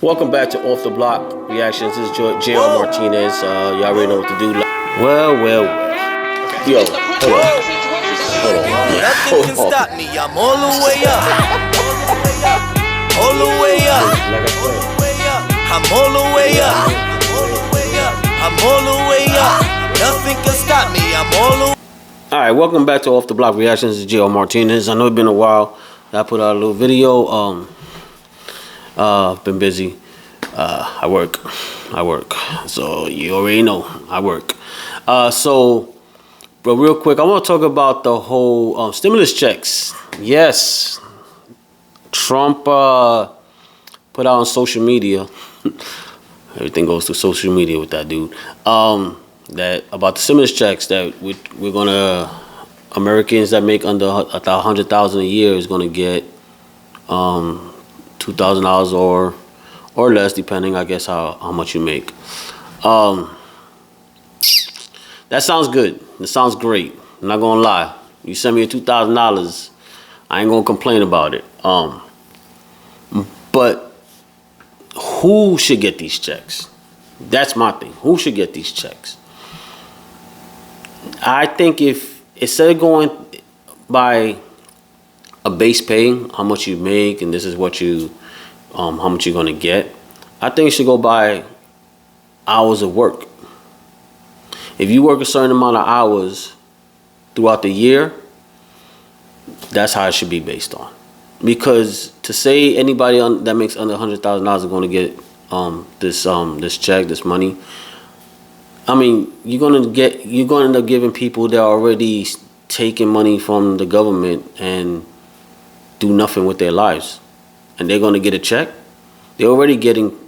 Welcome back to Off the Block Reactions. This is J.R. Martinez. Y'all already know what to do. Well. Yo, hold on. Nothing can stop me. I'm all the way up. All the way up. Like I said, I'm all the way up. I'm all the way up. Nothing can stop me. I'm all the way up. all right, welcome back to Off the Block Reactions. This is J.R. Martinez. I know it's been a while. I put out a little video. I've been busy. I work. So you already know I work. But real quick, I want to talk about the whole stimulus checks. Yes, Trump put out on social media. Everything goes through social media with that dude. That about the stimulus checks that we're gonna Americans that make under $100,000 a year is gonna get $2,000 or less, depending, I guess, how much you make. That sounds good. It sounds great. I'm not gonna lie. You send me $2,000, I ain't gonna complain about it. But who should get these checks? That's my thing. Who should get these checks? I think if instead of going by a base pay, how much you make, and this is what you, how much you're gonna get, I think you should go by hours of work. If you work a certain amount of hours throughout the year, that's how it should be based on. Because to say anybody that makes under $100,000 is going to get this check, this money, I mean, you're going to end up giving people that are already taking money from the government and do nothing with their lives, and they're going to get a check. They're already getting,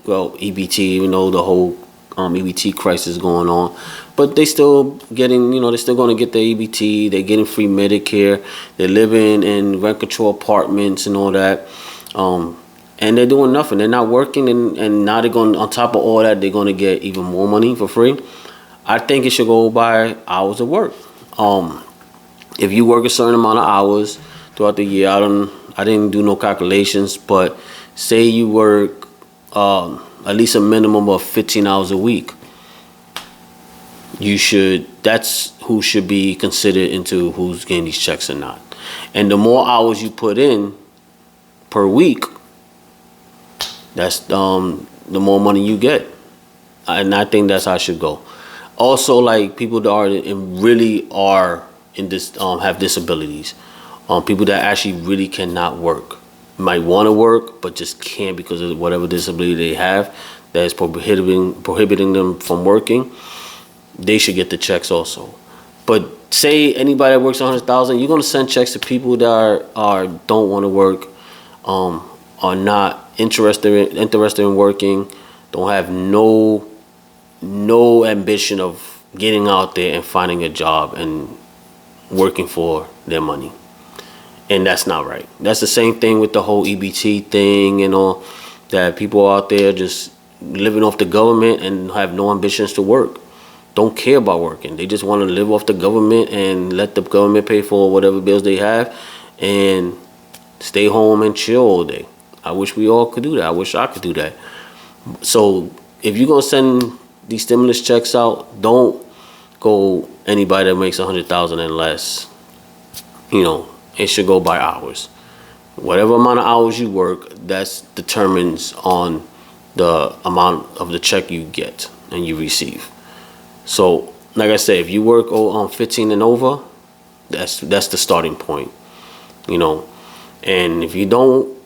well, EBT, even though the whole EBT crisis going on, but they still getting, they're still going to get their EBT. They're getting free Medicare. They're living in rent control apartments and all that, and they're doing nothing. They're not working, and now they're going, on top of all that, they're going to get even more money for free. I think it should go by hours of work. If you work a certain amount of hours throughout the year, I didn't do no calculations, but say you work at least a minimum of 15 hours a week, that's who should be considered into who's getting these checks or not. And the more hours you put in per week, that's the more money you get. And I think that's how it should go. Also, like people that really are in this, have disabilities, people that actually really cannot work, might want to work but just can't because of whatever disability they have that is prohibiting them from working, they should get the checks also. But say anybody that works $100,000, you're gonna send checks to people that don't want to work, are not interested in working, don't have no ambition of getting out there and finding a job and working for their money. And that's not right. That's the same thing with the whole EBT thing and all that. People out there just living off the government and have no ambitions to work. Don't care about working. They just want to live off the government and let the government pay for whatever bills they have and stay home and chill all day. I wish we all could do that. I wish I could do that. So if you're going to send these stimulus checks out, don't go anybody that makes $100,000 and less. It should go by hours. Whatever amount of hours you work, that determines on the amount of the check you get and you receive. So, like I said, if you work 15 and over, that's the starting point. And if you don't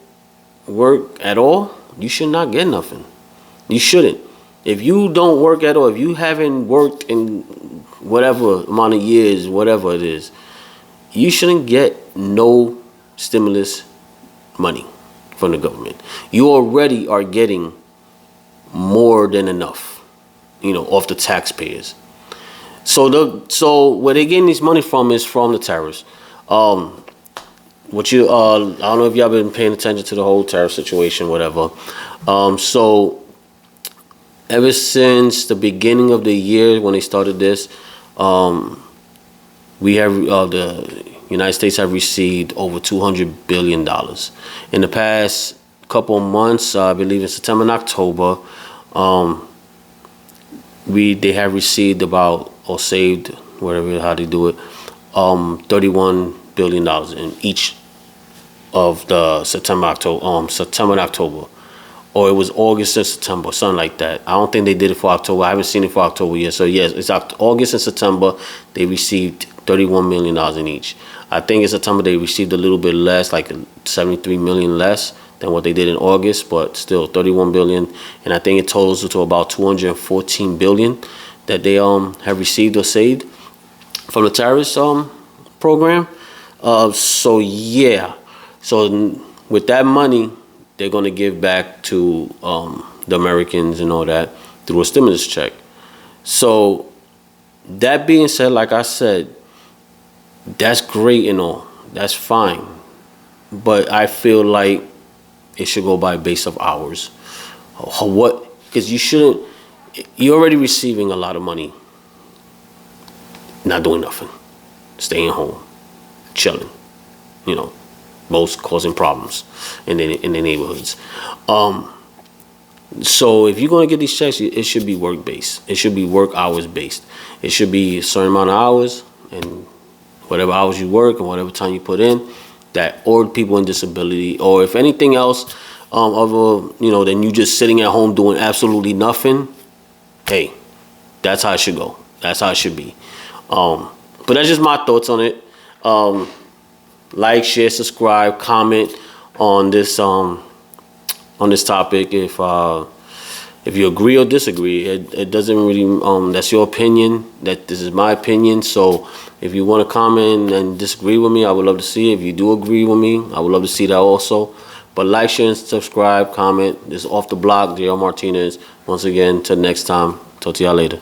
work at all, you should not get nothing. You shouldn't. If you don't work at all, if you haven't worked in whatever amount of years, whatever it is, you shouldn't get no stimulus money from the government. You already are getting more than enough, off the taxpayers. So where they're getting this money from is from the tariffs. I don't know if y'all been paying attention to the whole tariff situation, whatever. So ever since the beginning of the year when they started this, we have the United States have received over $200 billion. In the past couple of months, I believe in September and October, they have received about, or saved, whatever, how they do it, $31 billion in each of the September, and October. Or it was August and September, something like that. I don't think they did it for October. I haven't seen it for October yet. So yes, it's August and September. They received $31 million in each. I think in September they received a little bit less, like 73 million less than what they did in August, but still 31 billion. And I think it totals to about 214 billion that they have received or saved from the terrorist program. So yeah, so with that money, they're going to give back to the Americans and all that through a stimulus check. So that being said, like I said, that's great and all. That's fine. But I feel like it should go by base of hours. What? Because you shouldn't. You're already receiving a lot of money, not doing nothing, staying home, chilling, most causing problems in the neighborhoods. So if you're gonna get these checks, it should be work based. It should be work hours based. It should be a certain amount of hours, and whatever hours you work and whatever time you put in, that or people in disability, or if anything else, than you just sitting at home doing absolutely nothing. Hey, that's how it should go. That's how it should be. But that's just my thoughts on it. Like, share, subscribe, comment on this topic. If you agree or disagree, it doesn't really. That's your opinion. This is my opinion. So if you want to comment and disagree with me, I would love to see it. If you do agree with me, I would love to see that also. But like, share, and subscribe, comment. This is Off the Block, JL Martinez. Once again, till next time. Talk to y'all later.